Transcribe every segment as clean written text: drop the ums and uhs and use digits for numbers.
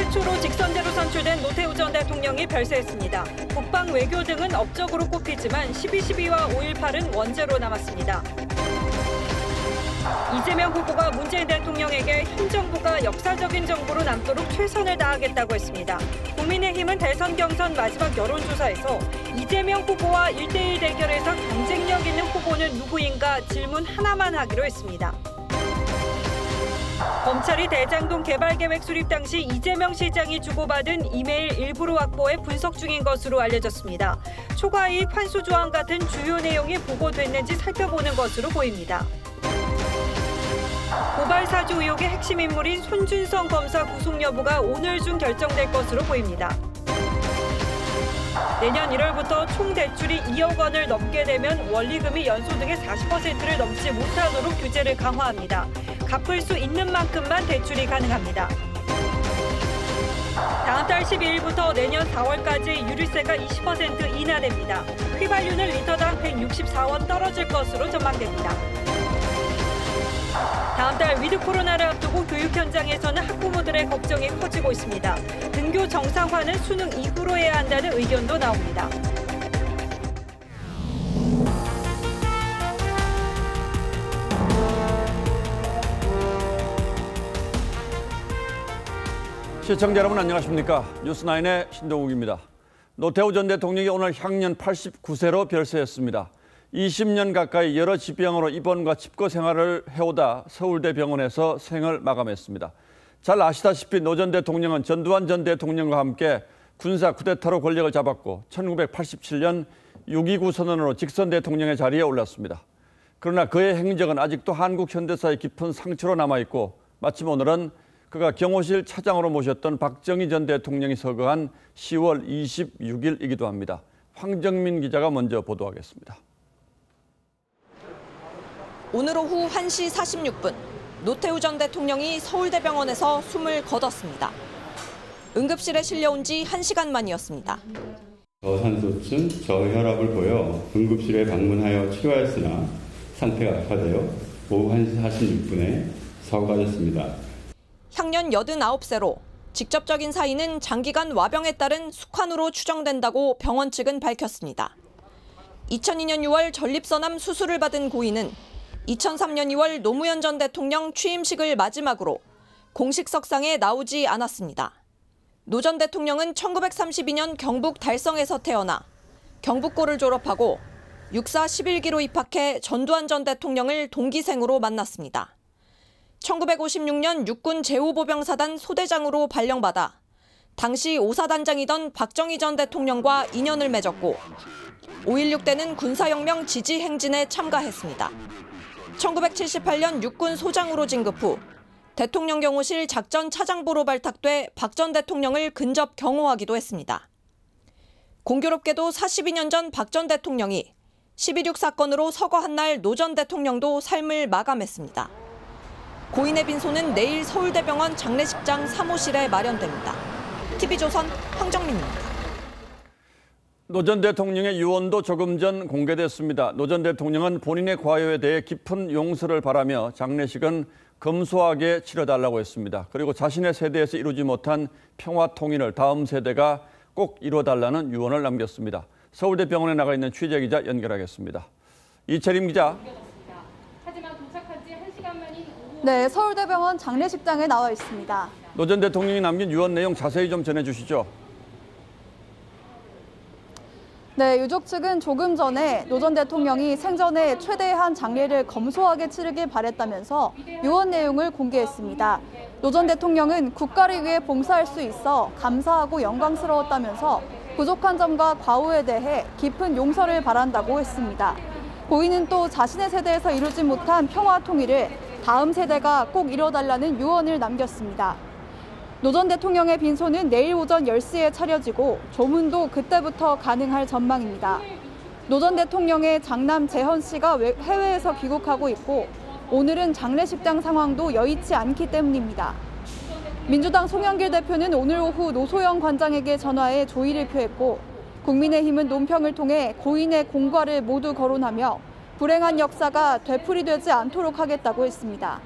최초로 직선제로 선출된 노태우 전 대통령이 별세했습니다. 국방 외교 등은 업적으로 꼽히지만 12.12와 5.18은 원죄로 남았습니다. 이재명 후보가 문재인 대통령에게 현 정부가 역사적인 정부로 남도록 최선을 다하겠다고 했습니다. 국민의힘은 대선 경선 마지막 여론조사에서 이재명 후보와 1대1 대결에서 경쟁력 있는 후보는 누구인가 질문 하나만 하기로 했습니다. 검찰이 대장동 개발계획 수립 당시 이재명 시장이 주고받은 이메일 일부를 확보해 분석 중인 것으로 알려졌습니다. 초과이익 환수 조항 같은 주요 내용이 보고됐는지 살펴보는 것으로 보입니다. 고발 사주 의혹의 핵심 인물인 손준성 검사 구속 여부가 오늘 중 결정될 것으로 보입니다. 내년 1월부터 총 대출이 2억 원을 넘게 되면 원리금이 연소득의 40%를 넘지 못하도록 규제를 강화합니다. 갚을 수 있는 만큼만 대출이 가능합니다. 다음 달 12일부터 내년 4월까지 유류세가 20% 인하됩니다. 휘발유는 리터당 164원 떨어질 것으로 전망됩니다. 다음 달 위드 코로나를 앞두고 교육 현장에서는 학부모들의 걱정이 커지고 있습니다. 등교 정상화는 수능 이후로 해야 한다는 의견도 나옵니다. 시청자 여러분 안녕하십니까? 뉴스9의 신동욱입니다. 노태우 전 대통령이 오늘 향년 89세로 별세했습니다. 20년 가까이 여러 질병으로 입원과 칩거 생활을 해오다 서울대병원에서 생을 마감했습니다. 잘 아시다시피 노 전 대통령은 전두환 전 대통령과 함께 군사 쿠데타로 권력을 잡았고 1987년 6.29 선언으로 직선 대통령의 자리에 올랐습니다. 그러나 그의 행적은 아직도 한국 현대사의 깊은 상처로 남아있고 마침 오늘은 그가 경호실 차장으로 모셨던 박정희 전 대통령이 서거한 10월 26일이기도 합니다. 황정민 기자가 먼저 보도하겠습니다. 오늘 오후 1시 46분, 노태우 전 대통령이 서울대병원에서 숨을 거뒀습니다. 응급실에 실려온 지 1시간 만이었습니다. 저산소증, 저혈압을 보여 응급실에 방문하여 치료하였으나 상태가 악화되어 오후 1시 46분에 사고가 향년 89세로 직접적인 사인은 장기간 와병에 따른 숙환으로 추정된다고 병원 측은 밝혔습니다. 2002년 6월 전립선암 수술을 받은 고인은 2003년 2월 노무현 전 대통령 취임식을 마지막으로 공식 석상에 나오지 않았습니다. 노 전 대통령은 1932년 경북 달성에서 태어나 경북고를 졸업하고 육사 11기로 입학해 전두환 전 대통령을 동기생으로 만났습니다. 1956년 육군 제5보병사단 소대장으로 발령받아 당시 5사단장이던 박정희 전 대통령과 인연을 맺었고 5.16 때는 군사혁명 지지 행진에 참가했습니다. 1978년 육군 소장으로 진급 후 대통령 경호실 작전 차장부로 발탁돼 박 전 대통령을 근접 경호하기도 했습니다. 공교롭게도 42년 전 박 전 대통령이 12.6 사건으로 서거한 날 노 전 대통령도 삶을 마감했습니다. 고인의 빈소는 내일 서울대병원 장례식장 사무실에 마련됩니다. TV조선 황정민입니다. 노 전 대통령의 유언도 조금 전 공개됐습니다. 노 전 대통령은 본인의 과요에 대해 깊은 용서를 바라며 장례식은 검소하게 치러달라고 했습니다. 그리고 자신의 세대에서 이루지 못한 평화 통일을 다음 세대가 꼭 이뤄달라는 유언을 남겼습니다. 서울대병원에 나가 있는 취재기자 연결하겠습니다. 이채림 기자. 네, 서울대병원 장례식장에 나와 있습니다. 노 전 대통령이 남긴 유언 내용 자세히 좀 전해주시죠. 네, 유족 측은 조금 전에 노 전 대통령이 생전에 최대한 장례를 검소하게 치르길 바랬다면서 유언 내용을 공개했습니다. 노 전 대통령은 국가를 위해 봉사할 수 있어 감사하고 영광스러웠다면서 부족한 점과 과오에 대해 깊은 용서를 바란다고 했습니다. 고인은 또 자신의 세대에서 이루지 못한 평화 통일을 다음 세대가 꼭 이뤄달라는 유언을 남겼습니다. 노 전 대통령의 빈소는 내일 오전 10시에 차려지고 조문도 그때부터 가능할 전망입니다. 노 전 대통령의 장남 재헌 씨가 해외에서 귀국하고 있고 오늘은 장례식장 상황도 여의치 않기 때문입니다. 민주당 송영길 대표는 오늘 오후 노소영 관장에게 전화해 조의를 표했고 국민의힘은 논평을 통해 고인의 공과를 모두 거론하며 불행한 역사가 되풀이되지 않도록 하겠다고 했습니다.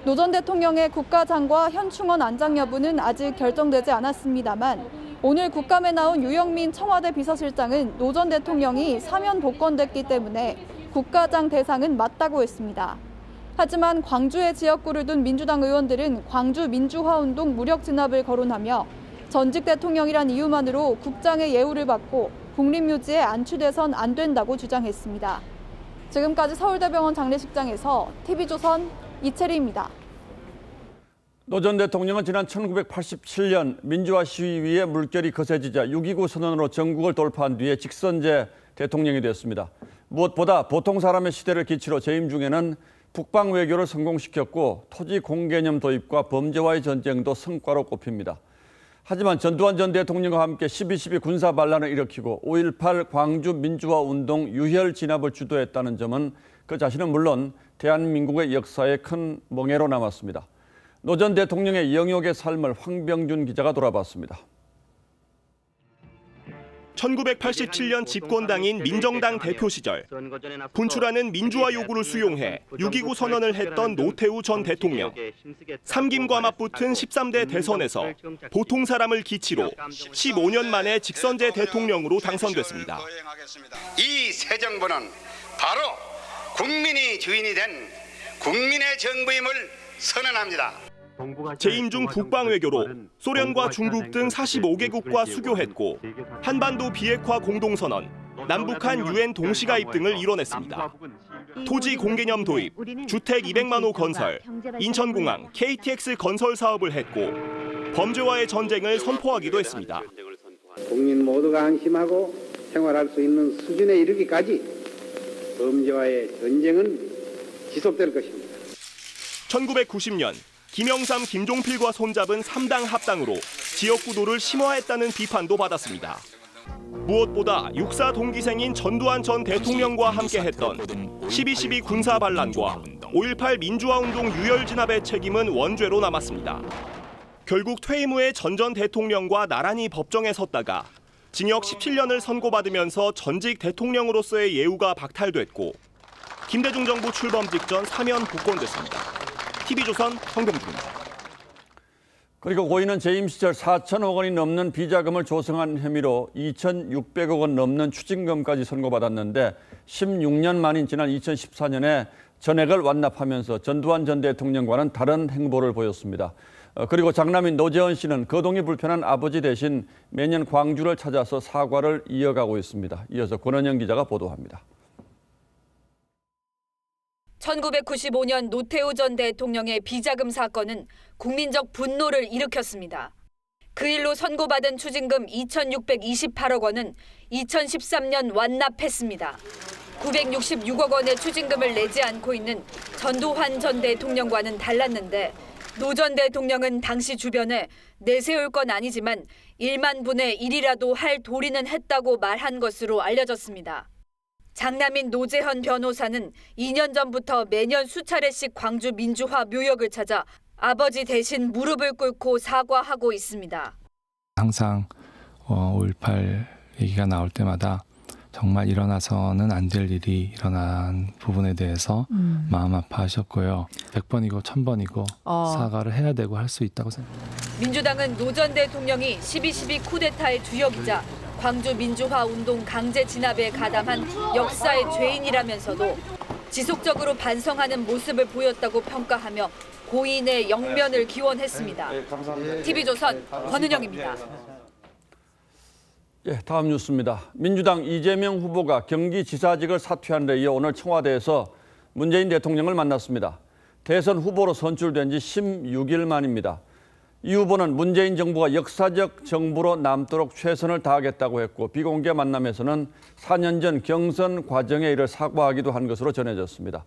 노 전 대통령의 국가장과 현충원 안장 여부는 아직 결정되지 않았습니다만 오늘 국감에 나온 유영민 청와대 비서실장은 노 전 대통령이 사면 복권됐기 때문에 국가장 대상은 맞다고 했습니다. 하지만 광주에 지역구를 둔 민주당 의원들은 광주 민주화운동 무력 진압을 거론하며 전직 대통령이란 이유만으로 국장의 예우를 받고 국립묘지에 안치돼선 안 된다고 주장했습니다. 지금까지 서울대병원 장례식장에서 TV조선 이채리입니다. 노 전 대통령은 지난 1987년 민주화 시위 위에 물결이 거세지자 6.29 선언으로 전국을 돌파한 뒤에 직선제 대통령이 되었습니다. 무엇보다 보통 사람의 시대를 기치로 재임 중에는 북방 외교를 성공시켰고 토지 공개념 도입과 범죄와의 전쟁도 성과로 꼽힙니다. 하지만 전두환 전 대통령과 함께 12.12 군사 반란을 일으키고 5.18 광주 민주화 운동 유혈 진압을 주도했다는 점은 그 자신은 물론 대한민국의 역사에 큰 멍해로 남았습니다. 노 전 대통령의 영역의 삶을 황병준 기자가 돌아봤습니다. 1987년 집권당인 민정당 대표 시절 분출하는 민주화 요구를 수용해 6.29 선언을 했던 노태우 전 대통령. 삼김과 맞붙은 13대 대선에서 보통 사람을 기치로 15년 만에 직선제 대통령으로 당선됐습니다. 이 새 정부는 바로 국민이 주인이 된 국민의 정부임을 선언합니다. 재임 중 북방 외교로 소련과 중국 등 45개국과 수교했고 한반도 비핵화 공동선언, 남북한 UN 동시가입 등을 이뤄냈습니다. 토지 공개념 도입, 주택 200만 호 건설, 인천공항, KTX 건설 사업을 했고 범죄와의 전쟁을 선포하기도 했습니다. 국민 모두가 안심하고 생활할 수 있는 수준에 이르기까지 범죄와의 전쟁은 지속될 것입니다. 1990년 김영삼, 김종필과 손잡은 3당 합당으로 지역구도를 심화했다는 비판도 받았습니다. 무엇보다 육사 동기생인 전두환 전 대통령과 함께했던 12.12 군사 반란과 5.18 민주화운동 유혈 진압의 책임은 원죄로 남았습니다. 결국 퇴임 후에 전 대통령과 나란히 법정에 섰다가 징역 17년을 선고받으면서 전직 대통령으로서의 예우가 박탈됐고 김대중 정부 출범 직전 사면 복권됐습니다. TV조선 황병준입니다. 그리고 고인은 재임 시절 4천억 원이 넘는 비자금을 조성한 혐의로 2,600억 원 넘는 추징금까지 선고받았는데 16년 만인 지난 2014년에 전액을 완납하면서 전두환 전 대통령과는 다른 행보를 보였습니다. 그리고 장남인 노재헌 씨는 거동이 불편한 아버지 대신 매년 광주를 찾아서 사과를 이어가고 있습니다. 이어서 권은영 기자가 보도합니다. 1995년 노태우 전 대통령의 비자금 사건은 국민적 분노를 일으켰습니다. 그 일로 선고받은 추징금 2,628억 원은 2013년 완납했습니다. 966억 원의 추징금을 내지 않고 있는 전두환 전 대통령과는 달랐는데 노 전 대통령은 당시 주변에 내세울 건 아니지만 1만 분의 1이라도 할 도리는 했다고 말한 것으로 알려졌습니다. 장남인 노재헌 변호사는 2년 전부터 매년 수차례씩 광주 민주화 묘역을 찾아 아버지 대신 무릎을 꿇고 사과하고 있습니다. 항상 5.18 얘기가 나올 때마다 정말 일어나서는 안 될 일이 일어난 부분에 대해서 마음 아파하셨고요. 100번이고 1000번이고 사과를 해야 되고 할 수 있다고 생각합니다. 민주당은 노 전 대통령이 12.12 쿠데타의 주역이자 광주 민주화 운동 강제 진압에 가담한 역사의 죄인이라면서도 지속적으로 반성하는 모습을 보였다고 평가하며 고인의 영면을 기원했습니다. TV조선 권은영입니다. 다음 뉴스입니다. 민주당 이재명 후보가 경기지사직을 사퇴한 데 이어 오늘 청와대에서 문재인 대통령을 만났습니다. 대선 후보로 선출된 지 16일 만입니다. 이 후보는 문재인 정부가 역사적 정부로 남도록 최선을 다하겠다고 했고 비공개 만남에서는 4년 전 경선 과정에 이를 사과하기도 한 것으로 전해졌습니다.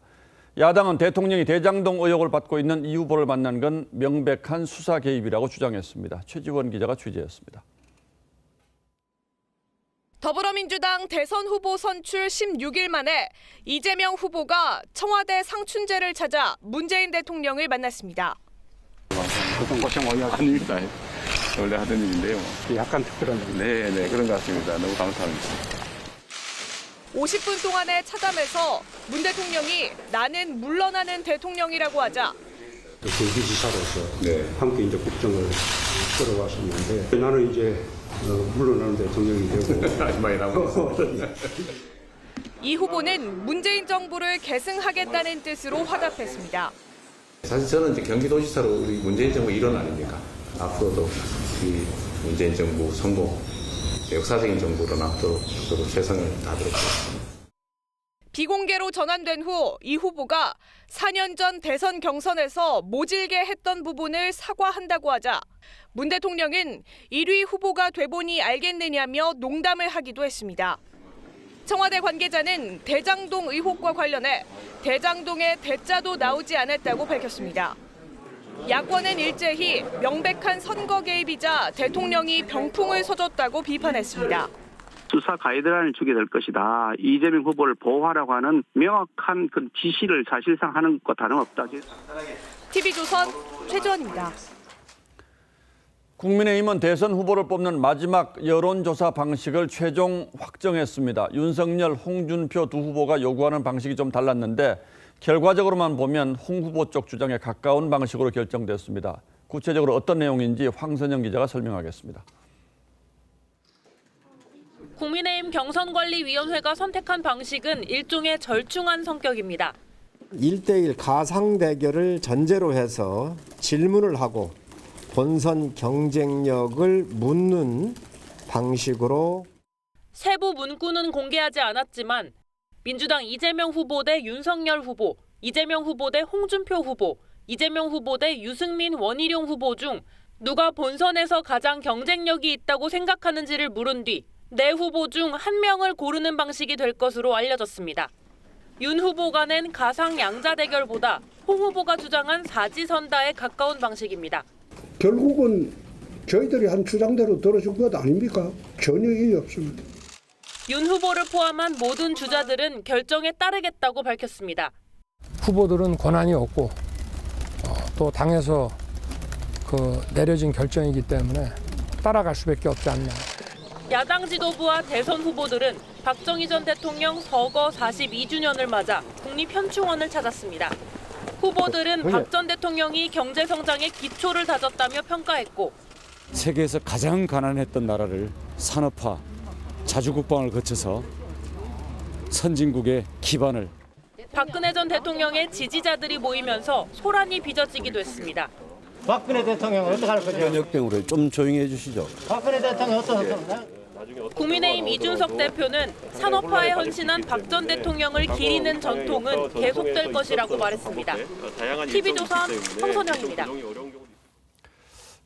야당은 대통령이 대장동 의혹을 받고 있는 이 후보를 만난 건 명백한 수사 개입이라고 주장했습니다. 최지원 기자가 취재했습니다. 더불어민주당 대선 후보 선출 16일 만에 이재명 후보가 청와대 상춘재를 찾아 문재인 대통령을 만났습니다. 고생 많이 하십니다. 원래 하던 일인데요. 약간 특별한 일. 네, 그런 것 같습니다. 너무 감사합니다. 50분 동안의 차담에서 문 대통령이 나는 물러나는 대통령이라고 하자 경기지사로서 함께 이제 국정을 끌어왔었는데 나는 이제 물러나는 대통령이 되고 이 후보는 문재인 정부를 계승하겠다는 뜻으로 화답했습니다. 사실 저는 이제 경기도지사로 우리 문재인 정부 일원 아닙니까? 앞으로도 이 문재인 정부 성공, 역사적인 정부로 남도록 저도 최선을 다하도록 하겠습니다. 비공개로 전환된 후 이 후보가 4년 전 대선 경선에서 모질게 했던 부분을 사과한다고 하자 문 대통령은 1위 후보가 돼 보니 알겠느냐며 농담을 하기도 했습니다. 청와대 관계자는 대장동 의혹과 관련해 대장동의 대자도 나오지 않았다고 밝혔습니다. 야권은 일제히 명백한 선거 개입이자 대통령이 병풍을 쏘줬다고 비판했습니다. 수사 가이드라인을 주게 될 것이다. 이재명 후보를 보호하라고 하는 명확한 그 지시를 사실상 하는 것과 다름없다. TV조선 최지원입니다. 국민의힘은 대선 후보를 뽑는 마지막 여론조사 방식을 최종 확정했습니다. 윤석열, 홍준표 두 후보가 요구하는 방식이 좀 달랐는데 결과적으로만 보면 홍 후보 쪽 주장에 가까운 방식으로 결정됐습니다. 구체적으로 어떤 내용인지 황선영 기자가 설명하겠습니다. 국민의힘 경선관리위원회가 선택한 방식은 일종의 절충안 성격입니다. 1대1 가상 대결을 전제로 해서 질문을 하고 본선 경쟁력을 묻는 방식으로 세부 문구는 공개하지 않았지만 민주당 이재명 후보 대 윤석열 후보, 이재명 후보 대 홍준표 후보, 이재명 후보 대 유승민 원희룡 후보 중 누가 본선에서 가장 경쟁력이 있다고 생각하는지를 물은 뒤 네 후보 중 한 명을 고르는 방식이 될 것으로 알려졌습니다. 윤 후보가 낸 가상 양자 대결보다 홍 후보가 주장한 사지선다에 가까운 방식입니다. 결국은 저희들이 한 주장대로 들어준 것 아닙니까? 전혀 이의 없습니다. 윤 후보를 포함한 모든 주자들은 결정에 따르겠다고 밝혔습니다. 후보들은 권한이 없고 또 당에서 내려진 결정이기 때문에 따라갈 수밖에 없지 않나. 야당 지도부와 대선 후보들은 박정희 전 대통령 서거 42주년을 맞아 국립현충원을 찾았습니다. 후보들은 박 전 대통령이 경제성장의 기초를 다졌다며 평가했고 세계에서 가장 가난했던 나라를 산업화, 자주국방을 거쳐서 선진국의 기반을 박근혜 전 대통령의 지지자들이 모이면서 소란이 빚어지기도 했습니다. 박근혜 대통령은 어떻게 할 거죠? 현역 때문에 좀 조용히 해주시죠. 박근혜 대통령 어떻게 국민의힘 이준석 대표는 산업화에 헌신한 박 전 대통령을 기리는 전통은 계속될 것이라고 말했습니다. TV조선 황선영입니다.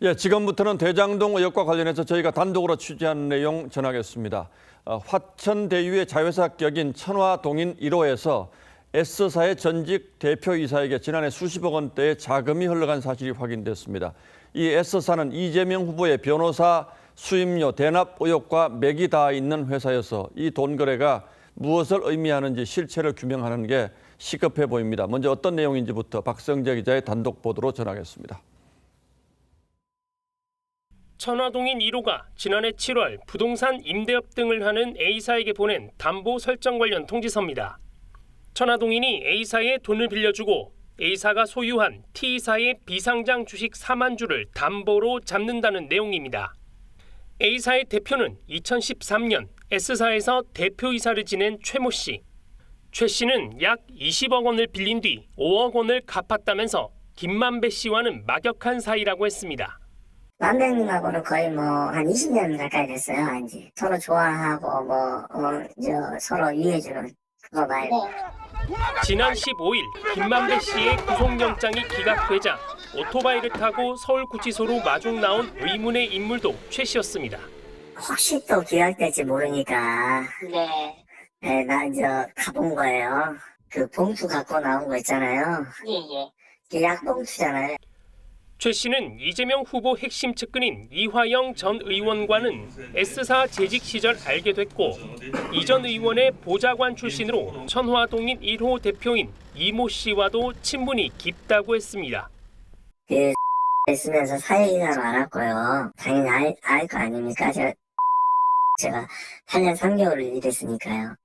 예, 지금부터는 대장동 의혹과 관련해서 저희가 단독으로 취재한 내용 전하겠습니다. 화천대유의 자회사 격인 천화동인 1호에서 S사의 전직 대표이사에게 지난해 수십억 원대의 자금이 흘러간 사실이 확인됐습니다. 이 S사는 이재명 후보의 변호사 수임료 대납 의혹과 맥이 닿아 있는 회사여서 이 돈 거래가 무엇을 의미하는지 실체를 규명하는 게 시급해 보입니다. 먼저 어떤 내용인지부터 박성재 기자의 단독 보도로 전하겠습니다. 천화동인 1호가 지난해 7월 부동산 임대업 등을 하는 A사에게 보낸 담보 설정 관련 통지서입니다. 천화동인이 A사에 돈을 빌려주고 A사가 소유한 T사의 비상장 주식 4만 주를 담보로 잡는다는 내용입니다. A사의 대표는 2013년 S사에서 대표이사를 지낸 최모 씨. 최 씨는 약 20억 원을 빌린 뒤 5억 원을 갚았다면서 김만배 씨와는 막역한 사이라고 했습니다. 만배님하고는 거의 한 20년 가까이 됐어요. 이제 서로 좋아하고 서로 이해해주는 그거 말고. 지난 15일 김만배 씨의 구속영장이 기각되자 오토바이를 타고 서울구치소로 마중 나온 의문의 인물도 최 씨였습니다. 혹시 또 기각될지 모르니까 나 이제 가본 거예요. 그 봉투 갖고 나온 거 있잖아요. 그 약봉투잖아요. 최 씨는 이재명 후보 핵심 측근인 이화영 전 의원과는 S사 재직 시절 알게 됐고 이 전 의원의 보좌관 출신으로 천화동인 1호 대표인 이모 씨와도 친분이 깊다고 했습니다. 있으면서 사회인사로 알았고요. 당연히 알 거 아닙니까? 제가 8년 3개월을 일했으니까요.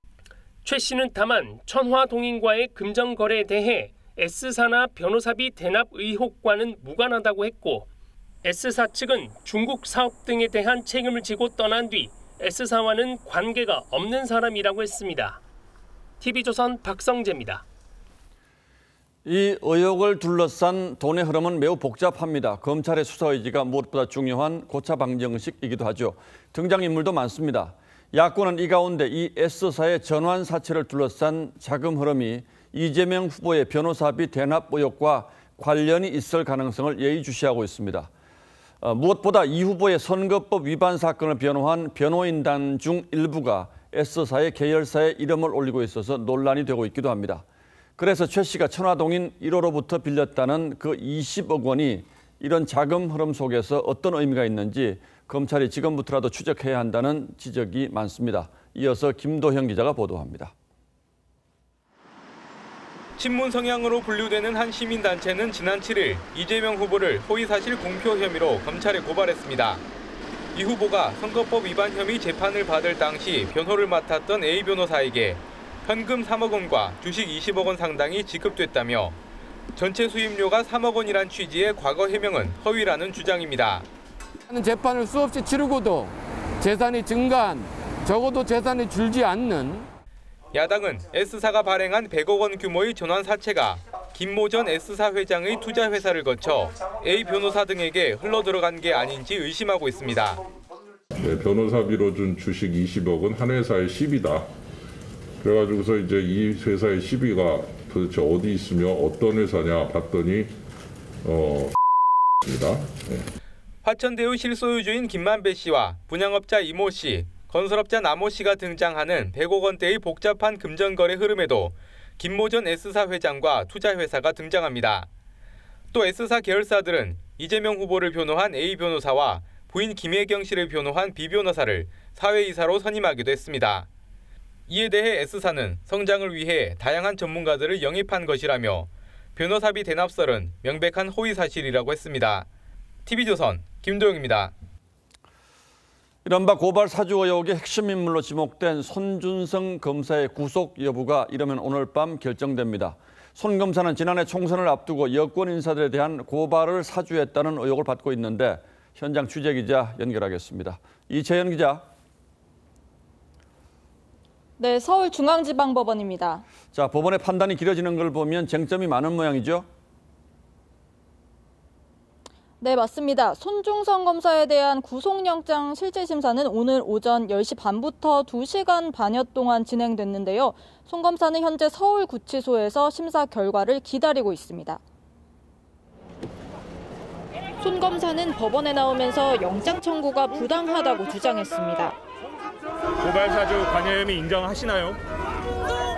최 씨는 다만 천화동인과의 금전 거래에 대해 S사나 변호사비 대납 의혹과는 무관하다고 했고 S사 측은 중국 사업 등에 대한 책임을 지고 떠난 뒤 S사와는 관계가 없는 사람이라고 했습니다. TV조선 박성재입니다. 이 의혹을 둘러싼 돈의 흐름은 매우 복잡합니다. 검찰의 수사 의지가 무엇보다 중요한 고차 방정식이기도 하죠. 등장인물도 많습니다. 야권은 이 가운데 이 S사의 전환 사채를 둘러싼 자금 흐름이 이재명 후보의 변호사비 대납 의혹과 관련이 있을 가능성을 예의주시하고 있습니다. 무엇보다 이 후보의 선거법 위반 사건을 변호한 변호인단 중 일부가 S사의 계열사에 이름을 올리고 있어서 논란이 되고 있기도 합니다. 그래서 최 씨가 천화동인 1호로부터 빌렸다는 그 20억 원이 이런 자금 흐름 속에서 어떤 의미가 있는지 검찰이 지금부터라도 추적해야 한다는 지적이 많습니다. 이어서 김도형 기자가 보도합니다. 친문 성향으로 분류되는 한 시민단체는 지난 7일 이재명 후보를 허위사실 공표 혐의로 검찰에 고발했습니다. 이 후보가 선거법 위반 혐의 재판을 받을 당시 변호를 맡았던 A 변호사에게 현금 3억 원과 주식 20억 원 상당이 지급됐다며 전체 수임료가 3억 원이란 취지의 과거 해명은 허위라는 주장입니다. 재판을 수없이 치르고도 재산이 증가한, 적어도 재산이 줄지 않는. 야당은 S사가 발행한 100억 원 규모의 전환 사채가 김모 전 S사 회장의 투자 회사를 거쳐 A 변호사 등에게 흘러들어간 게 아닌지 의심하고 있습니다. 네, 변호사비로 준 주식 20억은 한 회사의 시비다. 그래가지고서 이제 이 회사의 시비가 도대체 어디 있으며 어떤 회사냐 봤더니 입니다. 네. 화천대유 실소유주인 김만배 씨와 분양업자 이모 씨, 건설업자 남모 씨가 등장하는 100억 원대의 복잡한 금전거래 흐름에도 김모 전 S사 회장과 투자회사가 등장합니다. 또 S사 계열사들은 이재명 후보를 변호한 A 변호사와 부인 김혜경 씨를 변호한 B 변호사를 사회이사로 선임하기도 했습니다. 이에 대해 S사는 성장을 위해 다양한 전문가들을 영입한 것이라며 변호사비 대납설은 명백한 허위 사실이라고 했습니다. TV조선 김도영입니다. 이른바 고발 사주 의혹의 핵심 인물로 지목된 손준성 검사의 구속 여부가 이르면 오늘 밤 결정됩니다. 손 검사는 지난해 총선을 앞두고 여권 인사들에 대한 고발을 사주했다는 의혹을 받고 있는데 현장 취재기자 연결하겠습니다. 이채연 기자. 네, 서울중앙지방법원입니다. 자, 법원의 판단이 길어지는 걸 보면 쟁점이 많은 모양이죠? 네, 맞습니다. 손준성 검사에 대한 구속영장 실질심사는 오늘 오전 10시 반부터 2시간 반여 동안 진행됐는데요. 손 검사는 현재 서울구치소에서 심사 결과를 기다리고 있습니다. 손 검사는 법원에 나오면서 영장 청구가 부당하다고 주장했습니다. 고발 사주 관여 혐의 인정하시나요?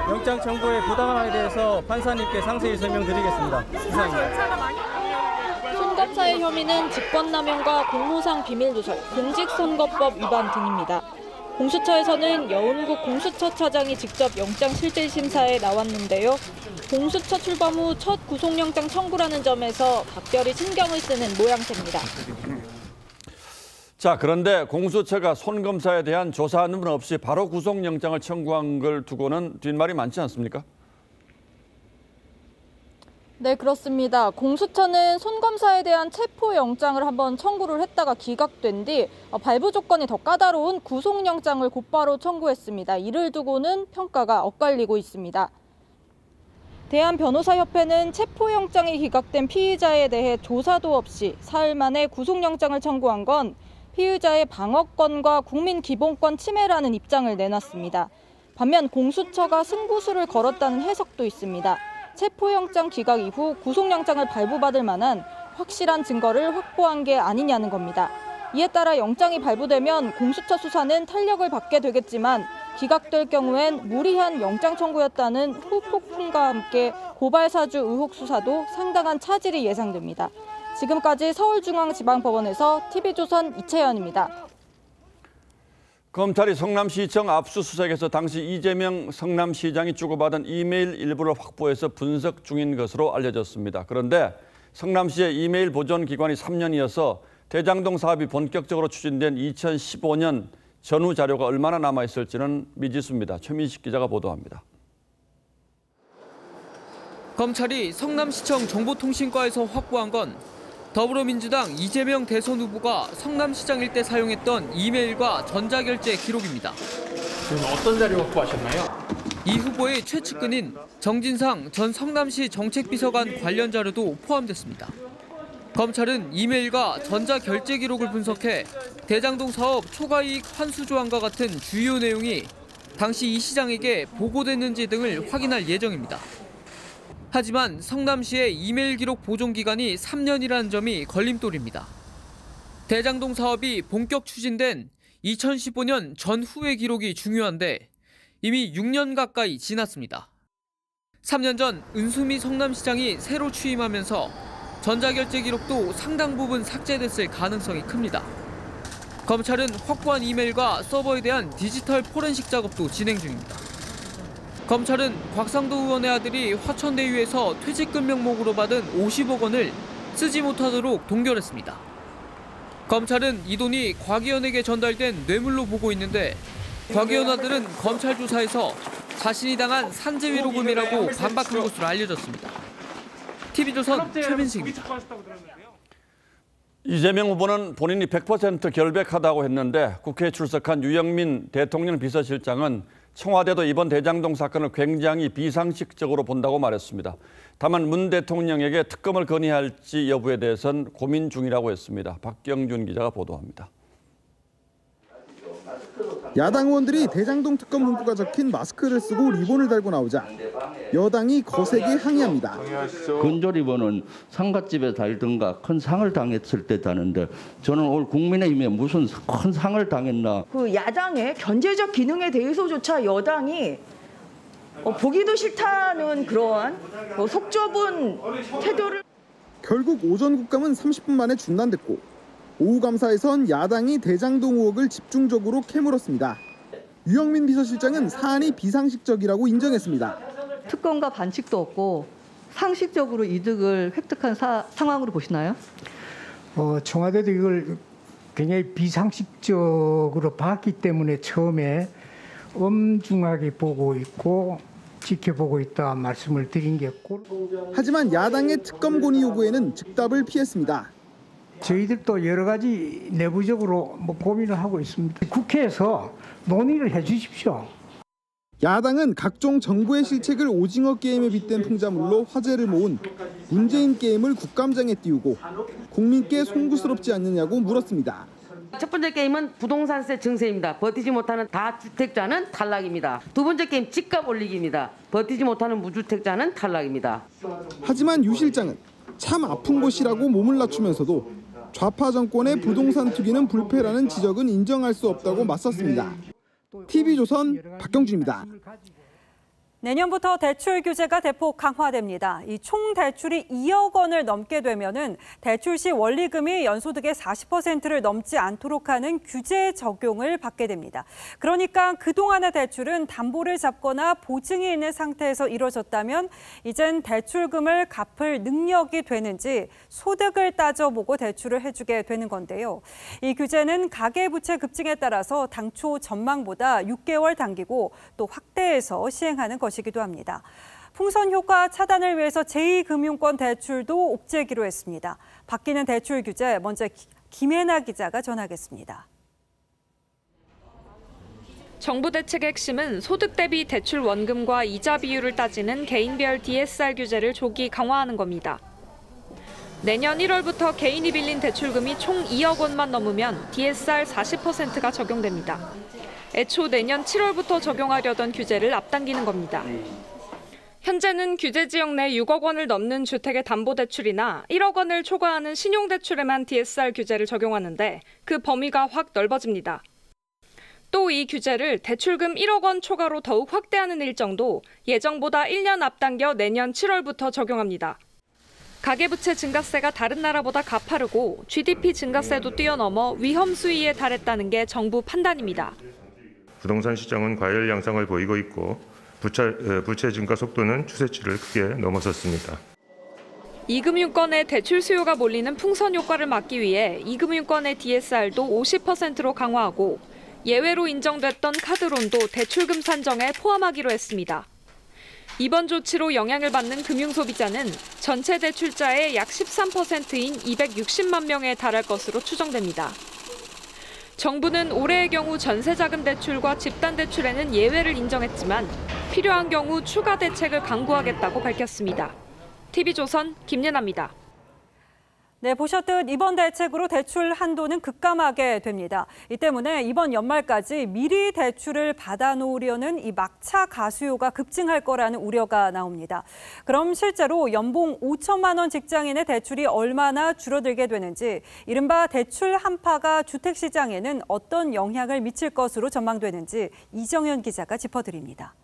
영장 청구의 부당함에 대해서 판사님께 상세히 설명드리겠습니다. 이상입니다. 손 검사의 혐의는 직권남용과 공무상 비밀누설, 공직선거법 위반 등입니다. 공수처에서는 여운국 공수처 차장이 직접 영장 실질심사에 나왔는데요. 공수처 출범 후 첫 구속영장 청구라는 점에서 각별히 신경을 쓰는 모양새입니다. 자, 그런데 공수처가 손 검사에 대한 조사하는 분 없이 바로 구속영장을 청구한 걸 두고는 뒷말이 많지 않습니까? 네, 그렇습니다. 공수처는 손 검사에 대한 체포영장을 한번 청구를 했다가 기각된 뒤 발부 조건이 더 까다로운 구속영장을 곧바로 청구했습니다. 이를 두고는 평가가 엇갈리고 있습니다. 대한변호사협회는 체포영장이 기각된 피의자에 대해 조사도 없이 사흘 만에 구속영장을 청구한 건 피의자의 방어권과 국민기본권 침해라는 입장을 내놨습니다. 반면 공수처가 승부수를 걸었다는 해석도 있습니다. 체포영장 기각 이후 구속영장을 발부받을 만한 확실한 증거를 확보한 게 아니냐는 겁니다. 이에 따라 영장이 발부되면 공수처 수사는 탄력을 받게 되겠지만 기각될 경우엔 무리한 영장 청구였다는 후폭풍과 함께 고발사주 의혹 수사도 상당한 차질이 예상됩니다. 지금까지 서울중앙지방법원에서 TV조선 이채연입니다. 검찰이 성남시청 압수수색에서 당시 이재명 성남시장이 주고받은 이메일 일부를 확보해서 분석 중인 것으로 알려졌습니다. 그런데 성남시의 이메일 보존 기간이 3년이어서 대장동 사업이 본격적으로 추진된 2015년 전후 자료가 얼마나 남아있을지는 미지수입니다. 최민식 기자가 보도합니다. 검찰이 성남시청 정보통신과에서 확보한 건 더불어민주당 이재명 대선 후보가 성남시장 일대 사용했던 이메일과 전자결제 기록입니다. 지금 어떤 자료 확보하셨나요? 이 후보의 최측근인 정진상 전 성남시 정책비서관 관련 자료도 포함됐습니다. 검찰은 이메일과 전자결제 기록을 분석해 대장동 사업 초과이익 환수 조항과 같은 주요 내용이 당시 이 시장에게 보고됐는지 등을 확인할 예정입니다. 하지만 성남시의 이메일 기록 보존 기간이 3년이라는 점이 걸림돌입니다. 대장동 사업이 본격 추진된 2015년 전후의 기록이 중요한데 이미 6년 가까이 지났습니다. 3년 전 은수미 성남시장이 새로 취임하면서 전자결제 기록도 상당 부분 삭제됐을 가능성이 큽니다. 검찰은 확보한 이메일과 서버에 대한 디지털 포렌식 작업도 진행 중입니다. 검찰은 곽상도 의원의 아들이 화천대유에서 퇴직금 명목으로 받은 50억 원을 쓰지 못하도록 동결했습니다. 검찰은 이 돈이 곽 의원에게 전달된 뇌물로 보고 있는데 곽 의원 아들은 검찰 조사에서 자신이 당한 산재위로금이라고 반박한 것으로 알려졌습니다. TV조선 최민식입니다. 이재명 후보는 본인이 100% 결백하다고 했는데 국회에 출석한 유영민 대통령 비서실장은 청와대도 이번 대장동 사건을 굉장히 비상식적으로 본다고 말했습니다. 다만 문 대통령에게 특검을 건의할지 여부에 대해서는 고민 중이라고 했습니다. 박경준 기자가 보도합니다. 야당 의원들이 대장동 특검 문구가 적힌 마스크를 쓰고 리본을 달고 나오자 여당이 거세게 항의합니다. 건조리본은 상갓집에 달든가 큰 상을 당했을 때 다는데 저는 오늘 국민의힘에 무슨 큰 상을 당했나. 그 야당의 견제적 기능에 대해서조차 여당이 보기도 싫다는 그러한 속 좁은 태도를. 결국 오전 국감은 30분 만에 중단됐고 오후 감사에선 야당이 대장동 의혹을 집중적으로 캐물었습니다. 유영민 비서실장은 사안이 비상식적이라고 인정했습니다. 특검과 반칙도 없고 상식적으로 이득을 획득한 상황으로 보시나요? 청와대도 이걸 굉장히 비상식적으로 봤기 때문에 처음에 엄중하게 보고 있고 지켜보고 있다 말씀을 드린 게고. 하지만 야당의 특검 건의 요구에는 즉답을 피했습니다. 저희들도 여러 가지 내부적으로 고민을 하고 있습니다. 국회에서 논의를 해 주십시오. 야당은 각종 정부의 실책을 오징어 게임에 빗댄 풍자물로 화제를 모은 문재인 게임을 국감장에 띄우고 국민께 송구스럽지 않느냐고 물었습니다. 첫 번째 게임은 부동산세 증세입니다. 버티지 못하는 다주택자는 탈락입니다. 두 번째 게임 집값 올리기입니다. 버티지 못하는 무주택자는 탈락입니다. 하지만 유 실장은 참 아픈 곳이라고 몸을 낮추면서도 좌파 정권의 부동산 투기는 불패라는 지적은 인정할 수 없다고 맞섰습니다. TV조선 박경준입니다. 내년부터 대출 규제가 대폭 강화됩니다. 이 총 대출이 2억 원을 넘게 되면은 대출 시 원리금이 연소득의 40%를 넘지 않도록 하는 규제 적용을 받게 됩니다. 그러니까 그동안의 대출은 담보를 잡거나 보증이 있는 상태에서 이루어졌다면 이젠 대출금을 갚을 능력이 되는지 소득을 따져보고 대출을 해주게 되는 건데요. 이 규제는 가계부채 급증에 따라서 당초 전망보다 6개월 당기고 또 확대해서 시행하는 것이기도 합니다. 풍선 효과 차단을 위해서 제2금융권 대출도 옥죄기로 했습니다. 바뀌는 대출 규제 먼저 김혜나 기자가 전하겠습니다. 정부 대책의 핵심은 소득 대비 대출 원금과 이자 비율을 따지는 개인별 DSR 규제를 조기 강화하는 겁니다. 내년 1월부터 개인이 빌린 대출금이 총 2억 원만 넘으면 DSR 40%가 적용됩니다. 애초 내년 7월부터 적용하려던 규제를 앞당기는 겁니다. 현재는 규제 지역 내 6억 원을 넘는 주택의 담보대출이나 1억 원을 초과하는 신용대출에만 DSR 규제를 적용하는데 그 범위가 확 넓어집니다. 또 이 규제를 대출금 1억 원 초과로 더욱 확대하는 일정도 예정보다 1년 앞당겨 내년 7월부터 적용합니다. 가계부채 증가세가 다른 나라보다 가파르고 GDP 증가세도 뛰어넘어 위험 수위에 달했다는 게 정부 판단입니다. 부동산 시장은 과열 양상을 보이고 있고 부채 증가 속도는 추세치를 크게 넘어섰습니다. 이금융권의 대출 수요가 몰리는 풍선 효과를 막기 위해 이금융권의 DSR도 50%로 강화하고 예외로 인정됐던 카드론도 대출금 산정에 포함하기로 했습니다. 이번 조치로 영향을 받는 금융소비자는 전체 대출자의 약 13%인 260만 명에 달할 것으로 추정됩니다. 정부는 올해의 경우 전세자금 대출과 집단 대출에는 예외를 인정했지만 필요한 경우 추가 대책을 강구하겠다고 밝혔습니다. TV조선 김예나입니다. 네, 보셨듯 이번 대책으로 대출 한도는 급감하게 됩니다. 이 때문에 이번 연말까지 미리 대출을 받아놓으려는 이 막차 가수요가 급증할 거라는 우려가 나옵니다. 그럼 실제로 연봉 5천만 원 직장인의 대출이 얼마나 줄어들게 되는지, 이른바 대출 한파가 주택시장에는 어떤 영향을 미칠 것으로 전망되는지 이정현 기자가 짚어드립니다.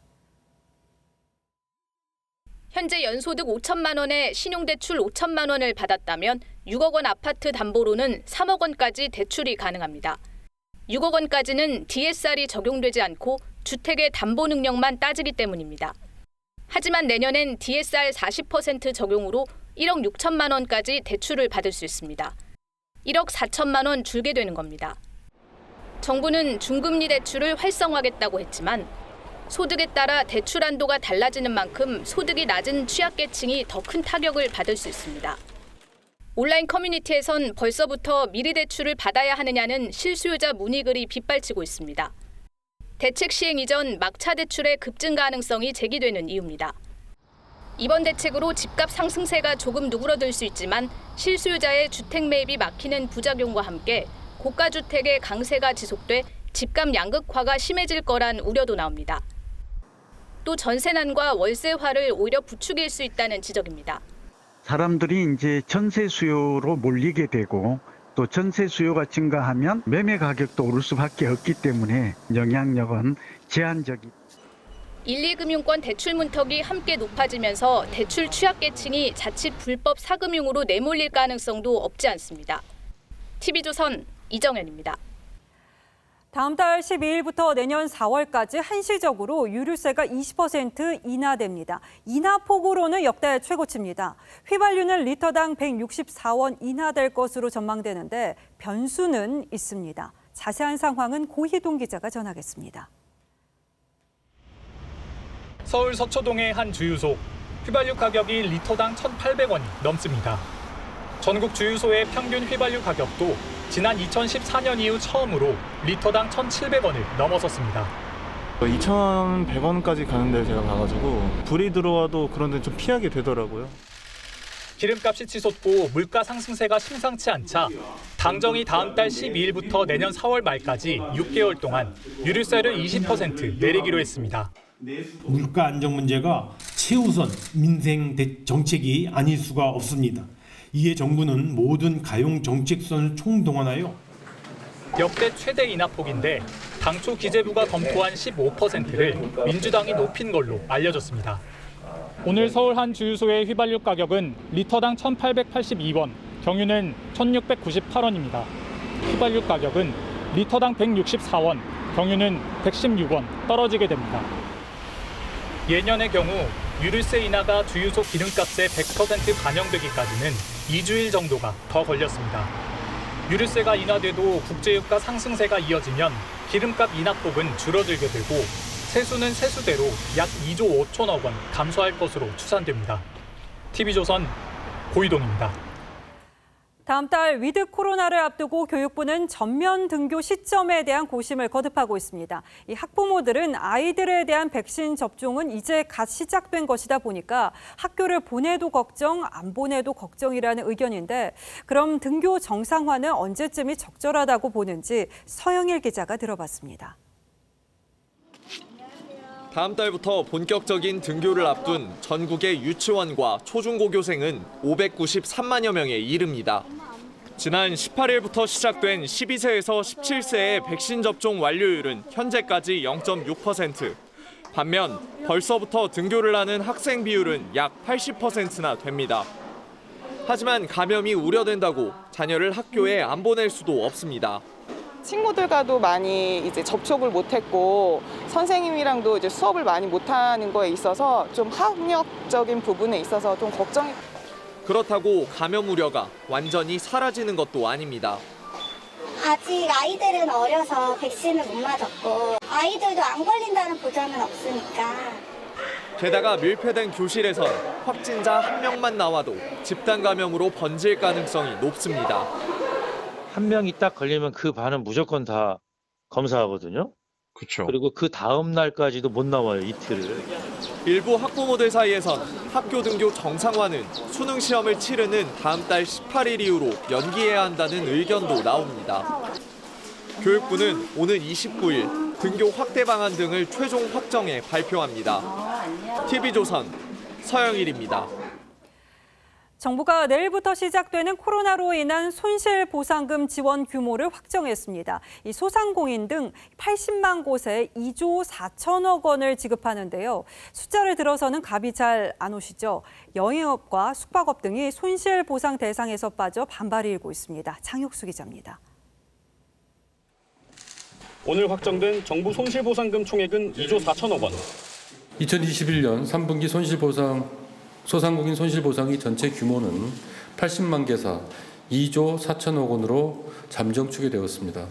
현재 연소득 5천만 원에 신용대출 5천만 원을 받았다면 6억 원 아파트 담보로는 3억 원까지 대출이 가능합니다. 6억 원까지는 DSR이 적용되지 않고 주택의 담보 능력만 따지기 때문입니다. 하지만 내년엔 DSR 40% 적용으로 1억 6천만 원까지 대출을 받을 수 있습니다. 1억 4천만 원 줄게 되는 겁니다. 정부는 중금리 대출을 활성화하겠다고 했지만 소득에 따라 대출 한도가 달라지는 만큼 소득이 낮은 취약계층이 더 큰 타격을 받을 수 있습니다. 온라인 커뮤니티에선 벌써부터 미리 대출을 받아야 하느냐는 실수요자 문의글이 빗발치고 있습니다. 대책 시행 이전 막차 대출의 급증 가능성이 제기되는 이유입니다. 이번 대책으로 집값 상승세가 조금 누그러들 수 있지만 실수요자의 주택 매입이 막히는 부작용과 함께 고가주택의 강세가 지속돼 집값 양극화가 심해질 거란 우려도 나옵니다. 또 전세난과 월세화를 오히려 부추길 수 있다는 지적입니다. 사람들이 이제 전세 수요로 몰리게 되고 또 전세 수요가 증가하면 매매 가격도 오를 수밖에 없기 때문에 영향력은 제한적이. 1,2금융권 대출 문턱이 함께 높아지면서 대출 취약계층이 자칫 불법 사금융으로 내몰릴 가능성도 없지 않습니다. TV조선 이정현입니다. 다음 달 12일부터 내년 4월까지 한시적으로 유류세가 20% 인하됩니다. 인하폭으로는 역대 최고치입니다. 휘발유는 리터당 164원 인하될 것으로 전망되는데 변수는 있습니다. 자세한 상황은 고희동 기자가 전하겠습니다. 서울 서초동의 한 주유소. 휘발유 가격이 리터당 1,800원이 넘습니다. 전국 주유소의 평균 휘발유 가격도 지난 2014년 이후 처음으로 리터당 1,700원을 넘어섰습니다. 2,100원까지 가는 데를 제가 가가지고 불이 들어와도 그런 데 좀 피하게 되더라고요. 기름값이 치솟고 물가 상승세가 심상치 않자 당정이 다음 달 12일부터 내년 4월 말까지 6개월 동안 유류세를 20% 내리기로 했습니다. 물가 안정 문제가 최우선 민생 정책이 아닐 수가 없습니다. 이에 정부는 모든 가용 정책선을 총동원하여 역대 최대 인하폭인데 당초 기재부가 검토한 15%를 민주당이 높인 걸로 알려졌습니다. 오늘 서울 한 주유소의 휘발유 가격은 리터당 1,882원, 경유는 1,698원입니다. 휘발유 가격은 리터당 164원, 경유는 116원 떨어지게 됩니다. 예년의 경우 유류세 인하가 주유소 기름값에 100% 반영되기까지는 2주일 정도가 더 걸렸습니다. 유류세가 인하돼도 국제유가 상승세가 이어지면 기름값 인하폭은 줄어들게 되고 세수는 세수대로 약 2조 5천억 원 감소할 것으로 추산됩니다. TV조선 고희동입니다. 다음 달 위드 코로나를 앞두고 교육부는 전면 등교 시점에 대한 고심을 거듭하고 있습니다. 이 학부모들은 아이들에 대한 백신 접종은 이제 갓 시작된 것이다 보니까 학교를 보내도 걱정, 안 보내도 걱정이라는 의견인데 그럼 등교 정상화는 언제쯤이 적절하다고 보는지 서영일 기자가 들어봤습니다. 다음 달부터 본격적인 등교를 앞둔 전국의 유치원과 초중고교생은 593만여 명에 이릅니다. 지난 18일부터 시작된 12세에서 17세의 백신 접종 완료율은 현재까지 0.6%. 반면 벌써부터 등교를 하는 학생 비율은 약 80%나 됩니다. 하지만 감염이 우려된다고 자녀를 학교에 안 보낼 수도 없습니다. 친구들과도 많이 이제 접촉을 못했고 선생님이랑도 이제 수업을 많이 못하는 거에 있어서 좀 학력적인 부분에 있어서 좀 걱정이. 그렇다고 감염 우려가 완전히 사라지는 것도 아닙니다. 아직 아이들은 어려서 백신을 못 맞았고 아이들도 안 걸린다는 보장은 없으니까 게다가 밀폐된 교실에선 확진자 1명만 나와도 집단 감염으로 번질 가능성이 높습니다. 한 명이 딱 걸리면 그 반은 무조건 다 검사하거든요. 그렇죠. 그리고 그 다음 날까지도 못 나와요, 이틀을. 일부 학부모들 사이에선 학교 등교 정상화는 수능 시험을 치르는 다음 달 18일 이후로 연기해야 한다는 의견도 나옵니다. 교육부는 오늘 29일 등교 확대 방안 등을 최종 확정해 발표합니다. TV조선 서영일입니다. 정부가 내일부터 시작되는 코로나로 인한 손실보상금 지원 규모를 확정했습니다. 이 소상공인 등 80만 곳에 2조 4천억 원을 지급하는데요. 숫자를 들어서는 감이 잘 안 오시죠? 여행업과 숙박업 등이 손실보상 대상에서 빠져 반발이 일고 있습니다. 장혁수 기자입니다. 오늘 확정된 정부 손실보상금 총액은 2조 4천억 원. 2021년 3분기 소상공인 손실보상이 전체 규모는 80만 개사 2조 4천억 원으로 잠정 추계되었습니다.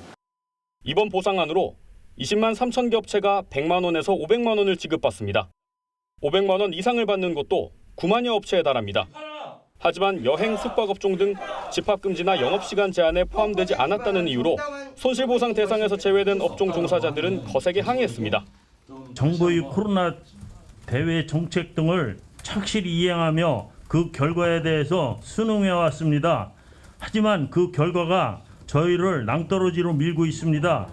이번 보상안으로 20만 3천 개 업체가 100만 원에서 500만 원을 지급받습니다. 500만 원 이상을 받는 곳도 9만여 업체에 달합니다. 하지만 여행, 숙박업종 등 집합금지나 영업시간 제한에 포함되지 않았다는 이유로 손실보상 대상에서 제외된 업종 종사자들은 거세게 항의했습니다. 정부의 코로나 대외 정책 등을 착실히 이행하며 그 결과에 대해서 순응해 왔습니다. 하지만 그 결과가 저희를 낭떠러지로 밀고 있습니다.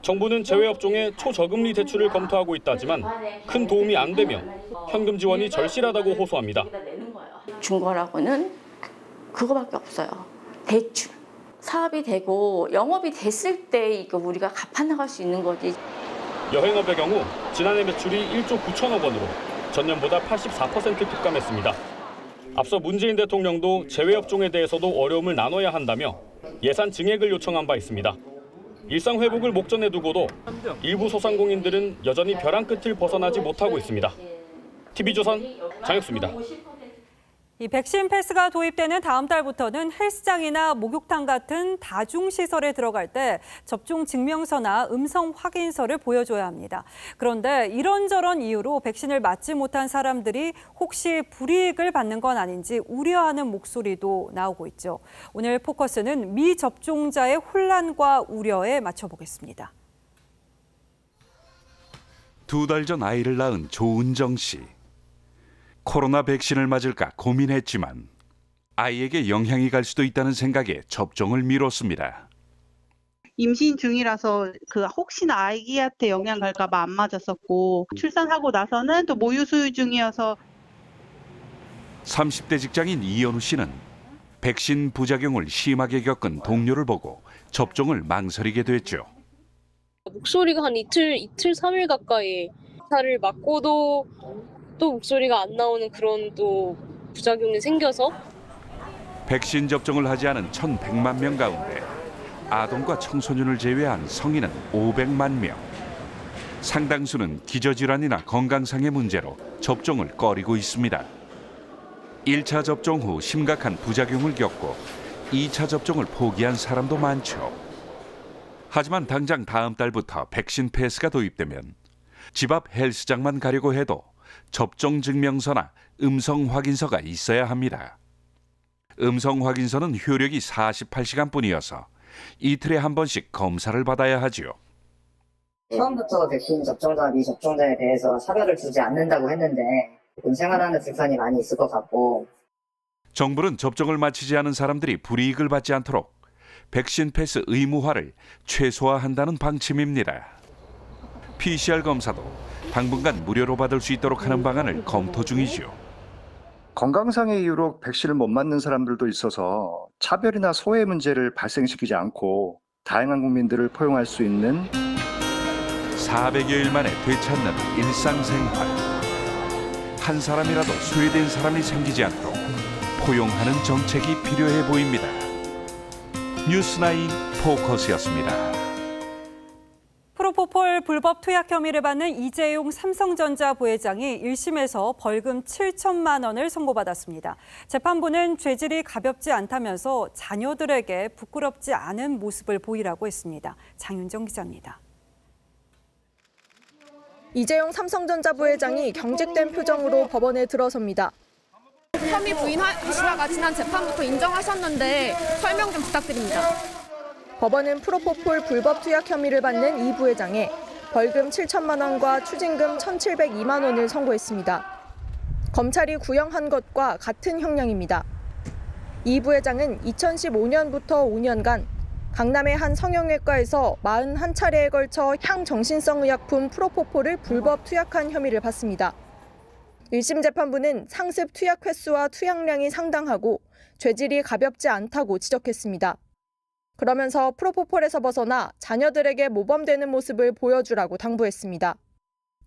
정부는 제외업종의 초저금리 대출을 검토하고 있다지만 큰 도움이 안 되며 현금 지원이 절실하다고 호소합니다. 준 거라고는 그거밖에 없어요. 대출. 사업이 되고 영업이 됐을 때 이거 우리가 갚아나갈 수 있는 거지. 여행업의 경우 지난해 매출이 1조 9천억 원으로 전년보다 84% 급감했습니다. 앞서 문재인 대통령도 제외업종에 대해서도 어려움을 나눠야 한다며 예산 증액을 요청한 바 있습니다. 일상 회복을 목전에 두고도 일부 소상공인들은 여전히 벼랑 끝을 벗어나지 못하고 있습니다. TV조선 장혁수입니다. 이 백신 패스가 도입되는 다음 달부터는 헬스장이나 목욕탕 같은 다중시설에 들어갈 때 접종 증명서나 음성 확인서를 보여줘야 합니다. 그런데 이런저런 이유로 백신을 맞지 못한 사람들이 혹시 불이익을 받는 건 아닌지 우려하는 목소리도 나오고 있죠. 오늘 포커스는 미접종자의 혼란과 우려에 맞춰보겠습니다. 2달 전 아이를 낳은 조은정 씨. 코로나 백신을 맞을까 고민했지만 아이에게 영향이 갈 수도 있다는 생각에 접종을 미뤘습니다. 임신 중이라서 혹시나 아기한테 영향 갈까 봐 안 맞았었고 출산하고 나서는 또 모유 수유 중이어서 30대 직장인 이연우 씨는 백신 부작용을 심하게 겪은 동료를 보고 접종을 망설이게 됐죠. 목소리가 한 이틀 3일 가까이 살을 맞고도 또 목소리가 안 나오는 그런 또 부작용이 생겨서 백신 접종을 하지 않은 1,100만 명 가운데 아동과 청소년을 제외한 성인은 500만 명. 상당수는 기저질환이나 건강상의 문제로 접종을 꺼리고 있습니다. 1차 접종 후 심각한 부작용을 겪고 2차 접종을 포기한 사람도 많죠. 하지만 당장 다음 달부터 백신 패스가 도입되면 집 앞 헬스장만 가려고 해도 접종 증명서나 음성 확인서가 있어야 합니다. 음성 확인서는 효력이 48시간뿐이어서 이틀에 한 번씩 검사를 받아야 하지요. 처음부터 백신 접종자, 미접종자에 대해서 차별을 두지 않는다고 했는데 생활하는 불편이 많이 있을 것 같고. 정부는 접종을 마치지 않은 사람들이 불이익을 받지 않도록 백신 패스 의무화를 최소화한다는 방침입니다. PCR 검사도 당분간 무료로 받을 수 있도록 하는 방안을 검토 중이죠. 건강상의 이유로 백신을 못 맞는 사람들도 있어서 차별이나 소외 문제를 발생시키지 않고 다양한 국민들을 포용할 수 있는 400여일 만에 되찾는 일상생활. 한 사람이라도 소외된 사람이 생기지 않도록 포용하는 정책이 필요해 보입니다. 뉴스나인 포커스였습니다. 프로포폴 불법 투약 혐의를 받는 이재용 삼성전자 부회장이 1심에서 벌금 7천만 원을 선고받았습니다. 재판부는 죄질이 가볍지 않다면서 자녀들에게 부끄럽지 않은 모습을 보이라고 했습니다. 장윤정 기자입니다. 이재용 삼성전자 부회장이 경직된 표정으로 법원에 들어섭니다. 혐의 부인하시다가 지난 재판부터 인정하셨는데 설명 좀 부탁드립니다. 법원은 프로포폴 불법 투약 혐의를 받는 이 부회장에 벌금 7천만 원과 추징금 1,702만 원을 선고했습니다. 검찰이 구형한 것과 같은 형량입니다. 이 부회장은 2015년부터 5년간 강남의 한 성형외과에서 41차례에 걸쳐 향정신성 의약품 프로포폴을 불법 투약한 혐의를 받습니다. 1심 재판부는 상습 투약 횟수와 투약량이 상당하고 죄질이 가볍지 않다고 지적했습니다. 그러면서 프로포폴에서 벗어나 자녀들에게 모범되는 모습을 보여주라고 당부했습니다.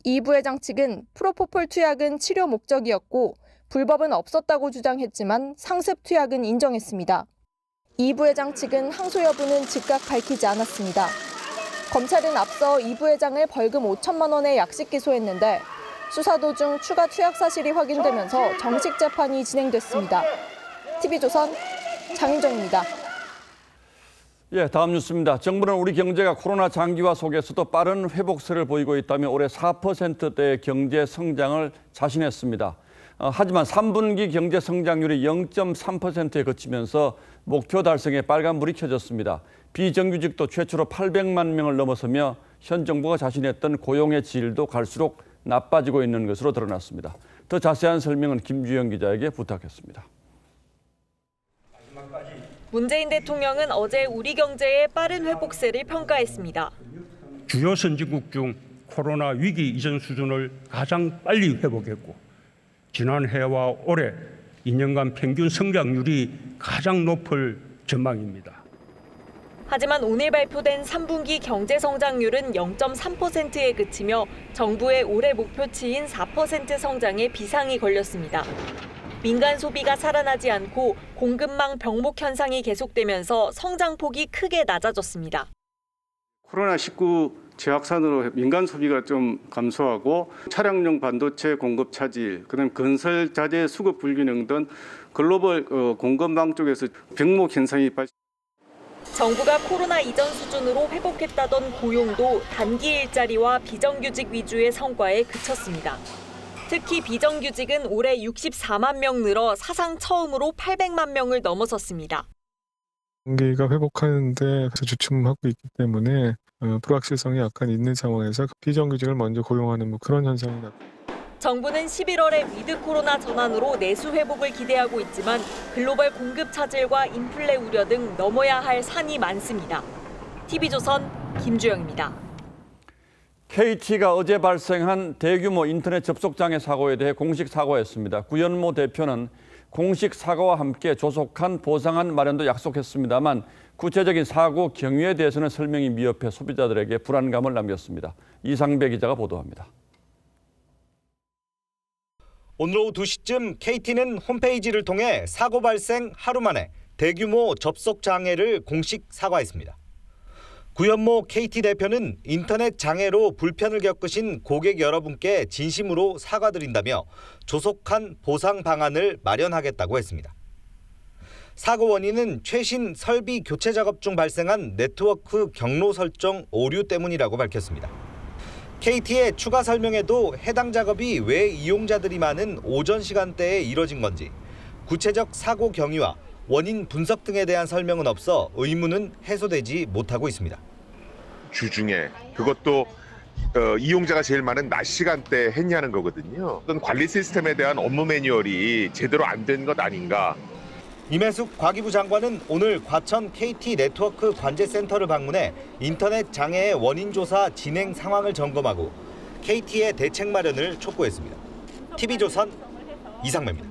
이 부회장 측은 프로포폴 투약은 치료 목적이었고 불법은 없었다고 주장했지만 상습 투약은 인정했습니다. 이 부회장 측은 항소 여부는 즉각 밝히지 않았습니다. 검찰은 앞서 이 부회장을 벌금 5천만 원에 약식 기소했는데 수사 도중 추가 투약 사실이 확인되면서 정식 재판이 진행됐습니다. TV조선 장윤정입니다. 예, 다음 뉴스입니다. 정부는 우리 경제가 코로나 장기화 속에서도 빠른 회복세를 보이고 있다며 올해 4%대의 경제 성장을 자신했습니다. 하지만 3분기 경제 성장률이 0.3%에 그치면서 목표 달성에 빨간불이 켜졌습니다. 비정규직도 최초로 800만 명을 넘어서며 현 정부가 자신했던 고용의 질도 갈수록 나빠지고 있는 것으로 드러났습니다. 더 자세한 설명은 김주영 기자에게 부탁했습니다. 문재인 대통령은 어제 우리 경제의 빠른 회복세를 평가했습니다. 주요 선진국 중 코로나 위기 이전 수준을 가장 빨리 회복했고 지난해와 올해 2년간 평균 성장률이 가장 높을 전망입니다. 하지만 오늘 발표된 3분기 경제 성장률은 0.3%에 그치며 정부의 올해 목표치인 4% 성장에 비상이 걸렸습니다. 민간 소비가 살아나지 않고 공급망 병목 현상이 계속되면서 성장폭이 크게 낮아졌습니다. 코로나19 재확산으로 민간 소비가 좀 감소하고 차량용 반도체 공급 차질, 그다음 건설 자재 수급 불균형 등 글로벌 공급망 쪽에서 병목 현상이 발생. 정부가 코로나 이전 수준으로 회복했다던 고용도 단기 일자리와 비정규직 위주의 성과에 그쳤습니다. 특히 비정규직은 올해 64만 명 늘어 사상 처음으로 800만 명을 넘어섰습니다. 경기가 회복하는데 주춤하고 있기 때문에 불확실성이 약간 있는 상황에서 비정규직을 먼저 고용하는 그런 현상이 나타납니다. 정부는 11월에 위드 코로나 전환으로 내수 회복을 기대하고 있지만 글로벌 공급 차질과 인플레 우려 등 넘어야 할 산이 많습니다. TV조선 김주영입니다. KT가 어제 발생한 대규모 인터넷 접속 장애 사고에 대해 공식 사과했습니다. 구현모 대표는 공식 사과와 함께 조속한 보상안 마련도 약속했습니다만 구체적인 사고 경위에 대해서는 설명이 미흡해 소비자들에게 불안감을 남겼습니다. 이상배 기자가 보도합니다. 오늘 오후 2시쯤 KT는 홈페이지를 통해 사고 발생 하루 만에 대규모 접속 장애를 공식 사과했습니다. 구현모 KT 대표는 인터넷 장애로 불편을 겪으신 고객 여러분께 진심으로 사과드린다며 조속한 보상 방안을 마련하겠다고 했습니다. 사고 원인은 최신 설비 교체 작업 중 발생한 네트워크 경로 설정 오류 때문이라고 밝혔습니다. KT의 추가 설명에도 해당 작업이 왜 이용자들이 많은 오전 시간대에 이뤄진 건지, 구체적 사고 경위와 원인 분석 등에 대한 설명은 없어 의문은 해소되지 못하고 있습니다. 주중에 그것도 이용자가 제일 많은 낮 시간대에 했냐는 거거든요. 어떤 관리 시스템에 대한 업무 매뉴얼이 제대로 안 된 것 아닌가. 임혜숙 과기부 장관은 오늘 과천 KT 네트워크 관제센터를 방문해 인터넷 장애의 원인 조사 진행 상황을 점검하고 KT의 대책 마련을 촉구했습니다. TV조선 이상매입니다.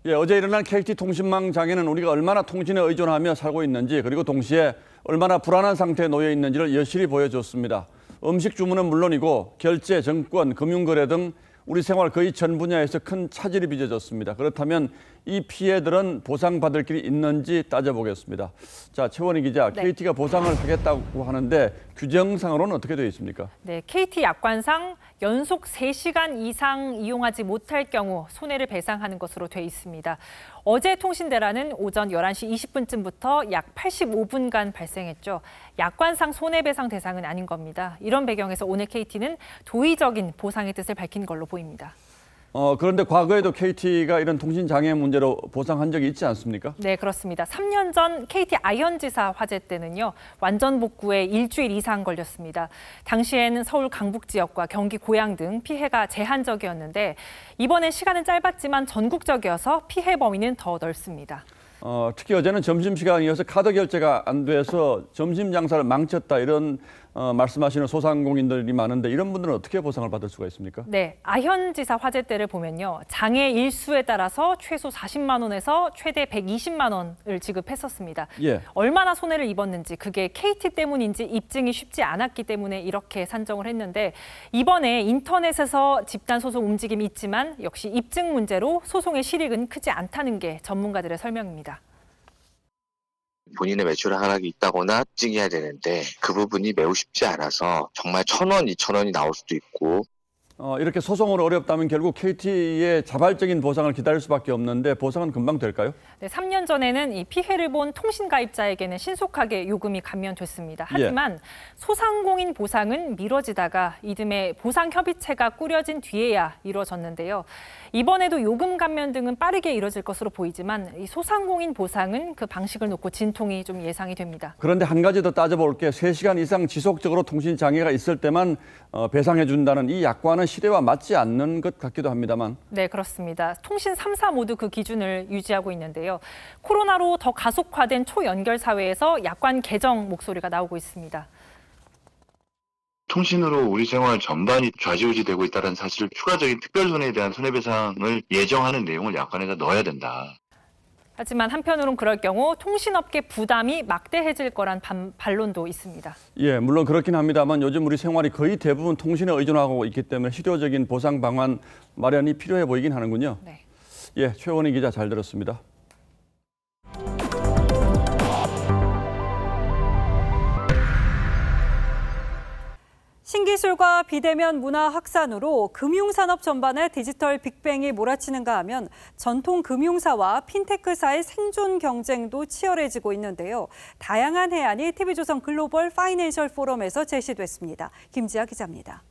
예, 어제 일어난 KT 통신망 장애는 우리가 얼마나 통신에 의존하며 살고 있는지, 그리고 동시에 얼마나 불안한 상태에 놓여 있는지를 여실히 보여줬습니다. 음식 주문은 물론이고 결제, 정권, 금융거래 등 우리 생활 거의 전 분야에서 큰 차질이 빚어졌습니다. 그렇다면 이 피해들은 보상받을 길이 있는지 따져보겠습니다. 자, 최원희 기자, KT가 보상을 하겠다고 하는데 규정상으로는 어떻게 되어 있습니까? 네, KT 약관상 연속 3시간 이상 이용하지 못할 경우 손해를 배상하는 것으로 돼 있습니다. 어제 통신대란은 오전 11시 20분쯤부터 약 85분간 발생했죠. 약관상 손해배상 대상은 아닌 겁니다. 이런 배경에서 오늘 KT는 도의적인 보상의 뜻을 밝힌 걸로 보입니다. 그런데 과거에도 KT가 이런 통신장애 문제로 보상한 적이 있지 않습니까? 네, 그렇습니다. 3년 전 KT 아현지사 화재 때는요. 완전 복구에 일주일 이상 걸렸습니다. 당시에는 서울 강북 지역과 경기 고양 등 피해가 제한적이었는데 이번엔 시간은 짧았지만 전국적이어서 피해 범위는 더 넓습니다. 특히 어제는 점심시간이어서 카드 결제가 안 돼서 점심 장사를 망쳤다 이런 말씀하시는 소상공인들이 많은데 이런 분들은 어떻게 보상을 받을 수가 있습니까? 네, 아현지사 화재 때를 보면요. 장애 일수에 따라서 최소 40만 원에서 최대 120만 원을 지급했었습니다. 예. 얼마나 손해를 입었는지 그게 KT 때문인지 입증이 쉽지 않았기 때문에 이렇게 산정을 했는데 이번에 인터넷에서 집단 소송 움직임이 있지만 역시 입증 문제로 소송의 실익은 크지 않다는 게 전문가들의 설명입니다. 본인의 매출 하락이 있다거나 입증해야 되는데 그 부분이 매우 쉽지 않아서 정말 1,000원, 2,000원이 나올 수도 있고 이렇게 소송으로 어렵다면 결국 KT의 자발적인 보상을 기다릴 수밖에 없는데 보상은 금방 될까요? 네, 3년 전에는 이 피해를 본 통신 가입자에게는 신속하게 요금이 감면됐습니다. 하지만 소상공인 보상은 미뤄지다가 이듬해 보상협의체가 꾸려진 뒤에야 이루어졌는데요. 이번에도 요금 감면 등은 빠르게 이뤄질 것으로 보이지만 이 소상공인 보상은 그 방식을 놓고 진통이 좀 예상이 됩니다. 그런데 한 가지 더 따져볼 게 3시간 이상 지속적으로 통신 장애가 있을 때만 배상해 준다는 이 약관은 시대와 맞지 않는 것 같기도 합니다만. 네, 그렇습니다. 통신 3사 모두 그 기준을 유지하고 있는데요. 코로나로 더 가속화된 초연결 사회에서 약관 개정 목소리가 나오고 있습니다. 통신으로 우리 생활 전반이 좌지우지되고 있다는 사실을 추가적인 특별손해에 대한 손해배상을 예정하는 내용을 약관에다 넣어야 된다. 하지만 한편으론 그럴 경우 통신업계 부담이 막대해질 거란 반론도 있습니다. 예, 물론 그렇긴 합니다만 요즘 우리 생활이 거의 대부분 통신에 의존하고 있기 때문에 실효적인 보상 방안 마련이 필요해 보이긴 하는군요. 네. 예, 최원희 기자 잘 들었습니다. 신기술과 비대면 문화 확산으로 금융산업 전반에 디지털 빅뱅이 몰아치는가 하면 전통 금융사와 핀테크사의 생존 경쟁도 치열해지고 있는데요. 다양한 해안이 TV조선 글로벌 파이낸셜 포럼에서 제시됐습니다. 김지아 기자입니다.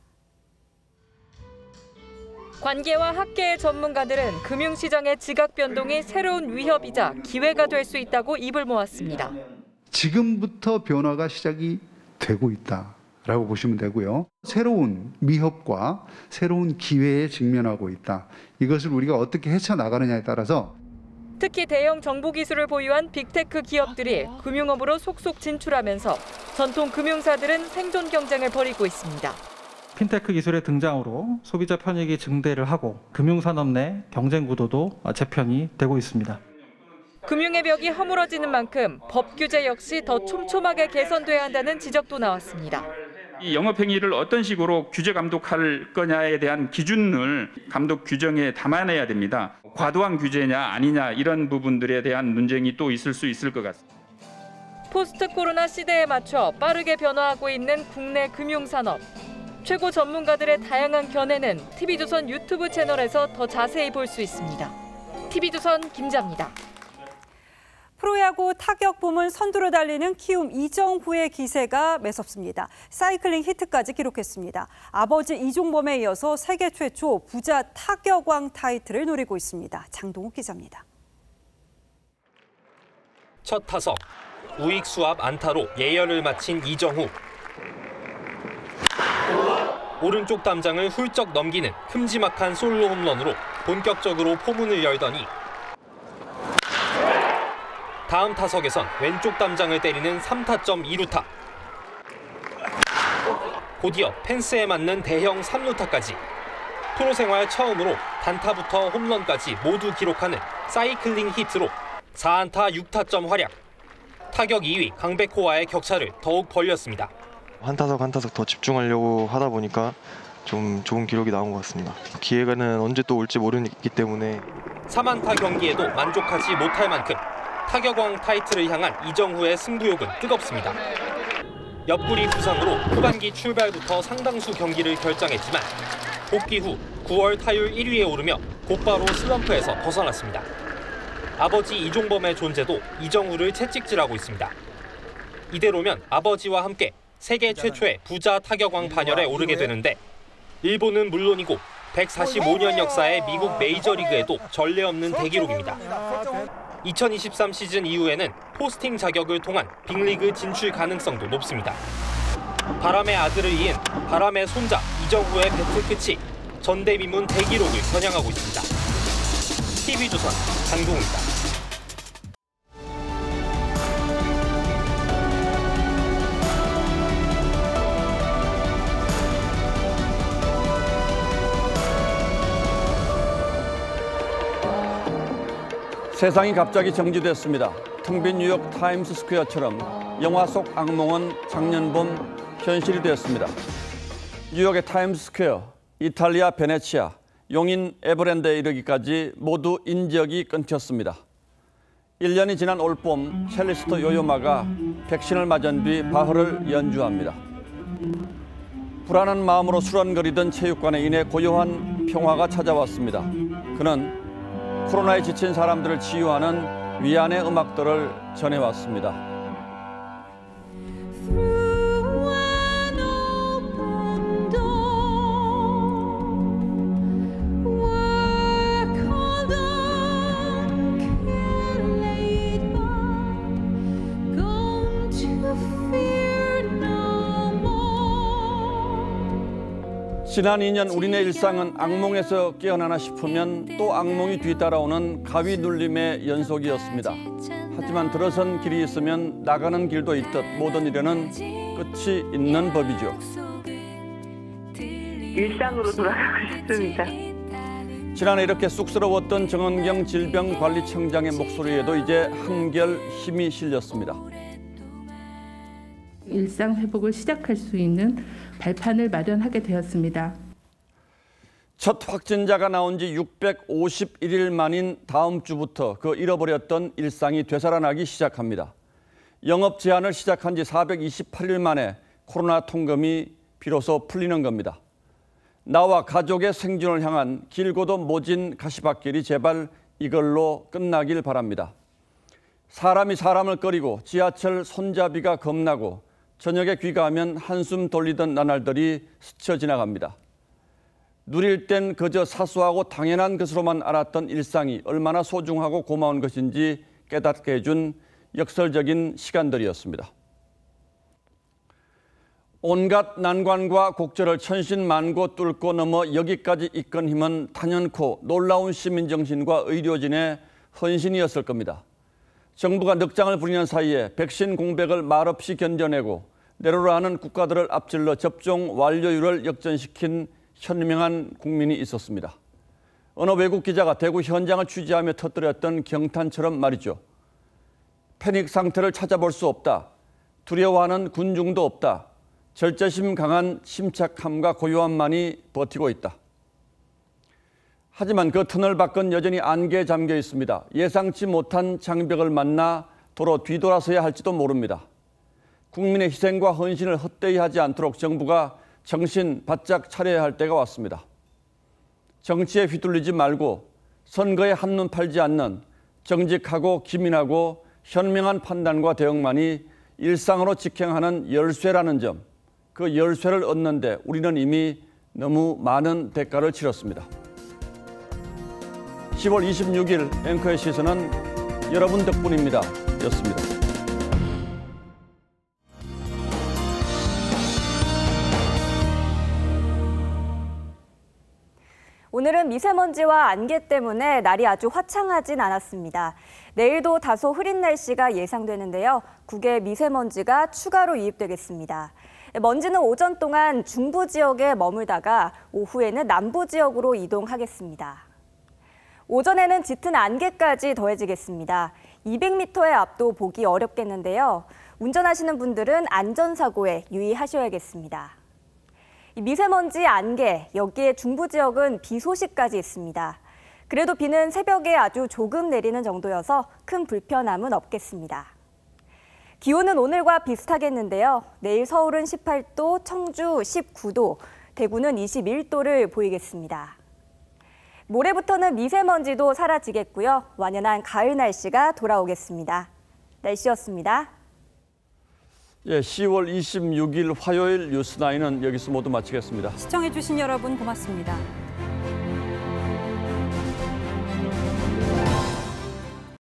관계와 학계의 전문가들은 금융시장의 지각 변동이 새로운 위협이자 기회가 될 수 있다고 입을 모았습니다. 지금부터 변화가 시작이 되고 있다라고 보시면 되고요. 새로운 위협과 새로운 기회에 직면하고 있다. 이것을 우리가 어떻게 헤쳐나가느냐에 따라서 특히 대형 정보 기술을 보유한 빅테크 기업들이 금융업으로 속속 진출하면서 전통 금융사들은 생존 경쟁을 벌이고 있습니다. 핀테크 기술의 등장으로 소비자 편익이 증대를 하고 금융산업 내 경쟁 구도도 재편이 되고 있습니다. 금융의 벽이 허물어지는 만큼 법 규제 역시 더 촘촘하게 개선돼야 한다는 지적도 나왔습니다. 이 영업행위를 어떤 식으로 규제 감독할 거냐에 대한 기준을 감독 규정에 담아내야 됩니다. 과도한 규제냐 아니냐 이런 부분들에 대한 논쟁이 또 있을 수 있을 것 같습니다. 포스트 코로나 시대에 맞춰 빠르게 변화하고 있는 국내 금융산업. 최고 전문가들의 다양한 견해는 TV조선 유튜브 채널에서 더 자세히 볼 수 있습니다. TV조선 김자입니다. 프로야구 타격 부문 선두를 달리는 키움 이정후의 기세가 매섭습니다. 사이클링 히트까지 기록했습니다. 아버지 이종범에 이어서 세계 최초 부자 타격왕 타이틀을 노리고 있습니다. 장동욱 기자입니다. 첫 타석, 우익수 앞 안타로 예열을 마친 이정후. 오른쪽 담장을 훌쩍 넘기는 큼지막한 솔로 홈런으로 본격적으로 포문을 열더니 다음 타석에선 왼쪽 담장을 때리는 3타점 2루타. 곧이어 펜스에 맞는 대형 3루타까지. 프로 생활 처음으로 단타부터 홈런까지 모두 기록하는 사이클링 히트로 4안타 6타점 활약. 타격 2위 강백호와의 격차를 더욱 벌렸습니다. 한 타석 한 타석 더 집중하려고 하다 보니까 좀 좋은 기록이 나온 것 같습니다. 기회는 언제 또 올지 모르기 때문에 3안타 경기에도 만족하지 못할 만큼 타격왕 타이틀을 향한 이정후의 승부욕은 뜨겁습니다. 옆구리 부상으로 후반기 출발부터 상당수 경기를 결장했지만 복귀 후 9월 타율 1위에 오르며 곧바로 슬럼프에서 벗어났습니다. 아버지 이종범의 존재도 이정후를 채찍질하고 있습니다. 이대로면 아버지와 함께 세계 최초의 부자 타격왕 반열에 오르게 되는데 일본은 물론이고 145년 역사의 미국 메이저리그에도 전례 없는 대기록입니다. 2023 시즌 이후에는 포스팅 자격을 통한 빅리그 진출 가능성도 높습니다. 바람의 아들을 이은 바람의 손자 이정후의 배트 끝이 전대미문 대기록을 겨냥하고 있습니다. TV조선 장동우입니다. 세상이 갑자기 정지됐습니다. 텅 빈 뉴욕 타임스 스퀘어처럼 영화 속 악몽은 작년 봄 현실이 되었습니다. 뉴욕의 타임스 스퀘어, 이탈리아 베네치아, 용인 에버랜드에 이르기까지 모두 인적이 끊겼습니다. 1년이 지난 올봄 첼리스트 요요마가 백신을 맞은 뒤 바흐를 연주합니다. 불안한 마음으로 수런거리던 체육관에 인해 고요한 평화가 찾아왔습니다. 그는 코로나에 지친 사람들을 치유하는 위안의 음악들을 전해왔습니다. 지난 2년 우리네 일상은 악몽에서 깨어나나 싶으면 또 악몽이 뒤따라오는 가위 눌림의 연속이었습니다. 하지만 들어선 길이 있으면 나가는 길도 있듯 모든 일에는 끝이 있는 법이죠. 일상으로 돌아가고 싶습니다. 지난해 이렇게 쑥스러웠던 정은경 질병관리청장의 목소리에도 이제 한결 힘이 실렸습니다. 일상 회복을 시작할 수 있는 발판을 마련하게 되었습니다. 첫 확진자가 나온 지 651일 만인 다음 주부터 그 잃어버렸던 일상이 되살아나기 시작합니다. 영업 제한을 시작한 지 428일 만에 코로나 통금이 비로소 풀리는 겁니다. 나와 가족의 생존을 향한 길고도 모진 가시밭길이 제발 이걸로 끝나길 바랍니다. 사람이 사람을 꺼리고 지하철 손잡이가 겁나고 저녁에 귀가하면 한숨 돌리던 나날들이 스쳐 지나갑니다. 누릴 땐 그저 사소하고 당연한 것으로만 알았던 일상이 얼마나 소중하고 고마운 것인지 깨닫게 해준 역설적인 시간들이었습니다. 온갖 난관과 곡절을 천신만고 뚫고 넘어 여기까지 이끈 힘은 단연코 놀라운 시민정신과 의료진의 헌신이었을 겁니다. 정부가 늑장을 부리는 사이에 백신 공백을 말없이 견뎌내고 내로라 하는 국가들을 앞질러 접종 완료율을 역전시킨 현명한 국민이 있었습니다. 어느 외국 기자가 대구 현장을 취재하며 터뜨렸던 경탄처럼 말이죠. 패닉 상태를 찾아볼 수 없다. 두려워하는 군중도 없다. 절제심 강한 침착함과 고요함만이 버티고 있다. 하지만 그 터널 밖은 여전히 안개에 잠겨 있습니다. 예상치 못한 장벽을 만나 도로 뒤돌아서야 할지도 모릅니다. 국민의 희생과 헌신을 헛되이 하지 않도록 정부가 정신 바짝 차려야 할 때가 왔습니다. 정치에 휘둘리지 말고 선거에 한눈 팔지 않는 정직하고 기민하고 현명한 판단과 대응만이 일상으로 직행하는 열쇠라는 점, 그 열쇠를 얻는데 우리는 이미 너무 많은 대가를 치렀습니다. 10월 26일 앵커의 시선은 여러분 덕분입니다. 였습니다. 오늘은 미세먼지와 안개 때문에 날이 아주 화창하진 않았습니다. 내일도 다소 흐린 날씨가 예상되는데요. 국외 미세먼지가 추가로 유입되겠습니다. 먼지는 오전 동안 중부 지역에 머물다가 오후에는 남부 지역으로 이동하겠습니다. 오전에는 짙은 안개까지 더해지겠습니다. 200m의 앞도 보기 어렵겠는데요. 운전하시는 분들은 안전사고에 유의하셔야겠습니다. 미세먼지, 안개, 여기에 중부 지역은 비 소식까지 있습니다. 그래도 비는 새벽에 아주 조금 내리는 정도여서 큰 불편함은 없겠습니다. 기온은 오늘과 비슷하겠는데요. 내일 서울은 18도, 청주 19도, 대구는 21도를 보이겠습니다. 모레부터는 미세먼지도 사라지겠고요. 완연한 가을 날씨가 돌아오겠습니다. 날씨였습니다. 예, 10월 26일 화요일 뉴스9은 여기서 모두 마치겠습니다. 시청해주신 여러분 고맙습니다.